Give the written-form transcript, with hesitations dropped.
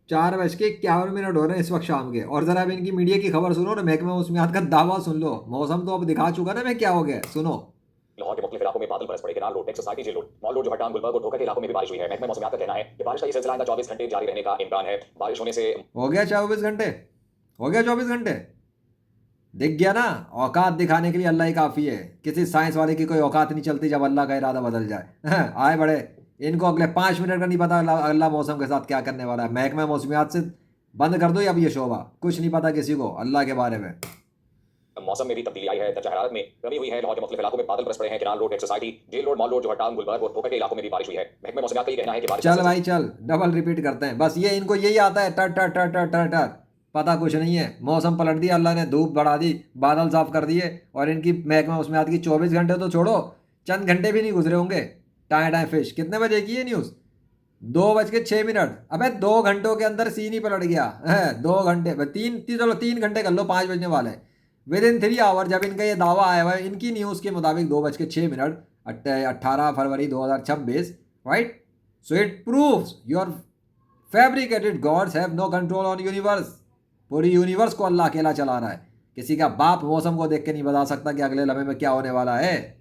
4:51 हो रहे हैं इस वक्त शाम के, और जरा अब इनकी मीडिया की खबर सुनो ना, महकमा मौसमियात का दावा सुन लो। मौसम तो अब दिखा चुका ना मैं क्या हो गया, सुनो। लाहौर के मुख्तलिफ इलाकों में बादल बरस पड़े। केनाल रोड, टेक्स society, jail road, mall road, Johar Town, Gulberg और ढोका के इलाकों में भी बारिश हुई है। महकमा मौसमियात का कहना है कि बारिश का ये सिलसिला आइंदा 24 घंटे जारी रहने का इम्कान है। बारिश होने से हो गया 24 घंटे, हो गया 24 घंटे। दिख गया ना, औकात दिखाने के लिए अल्लाह ही काफ़ी है। किसी साइंस वाले की कोई औकात नहीं चलती जब अल्लाह का इरादा बदल जाए। आए बड़े, इनको अगले 5 मिनट का नहीं पता अल्लाह मौसम के साथ क्या करने वाला है। महकमा मौसमियात से बंद कर दो अब ये शोबा, कुछ नहीं पता किसी को अल्लाह के बारे में। मौसम में भी तब्दीली आई है। दर्जा हरारत में कमी हुई है। लाहौर के मुख्तलिफ इलाकों में बादल बरस पड़े हैं। केनाल रोड, टेक्स society, jail road, mall road, Johar Town, Gulberg और ढोका के इलाकों में भी बारिश हुई है। महकमा मौसमियात का ये कहना है कि बारिश का चल सिलसिला भाई चल, डबल रिपीट करते हैं बस, ये इनको यही आता है, टर टर टर टर टर टर। पता कुछ नहीं है। मौसम पलट दिया अल्लाह ने, धूप बढ़ा दी, बादल साफ कर दिए, और इनकी महकमा उसमें आती की 24 घंटे तो छोड़ो, चंद घंटे भी नहीं गुजरे होंगे। टाए टाए फिश कितने बजे की है न्यूज़? 2:06। अबे 2 घंटों के अंदर सीन ही पलट गया है। 2 घंटे, चलो 3 घंटे कर लो, 5 बजने वाले हैं। विद इन 3 आवर जब इनका ये दावा आया हुआ है इनकी न्यूज़ के मुताबिक, 2:06, 18 फरवरी 2026, right? So it proves your fabricated gods have no control on universe. पूरी यूनिवर्स को अल्लाह अकेला चला रहा है। किसी का बाप मौसम को देख के नहीं बता सकता कि अगले लम्हे में क्या होने वाला है।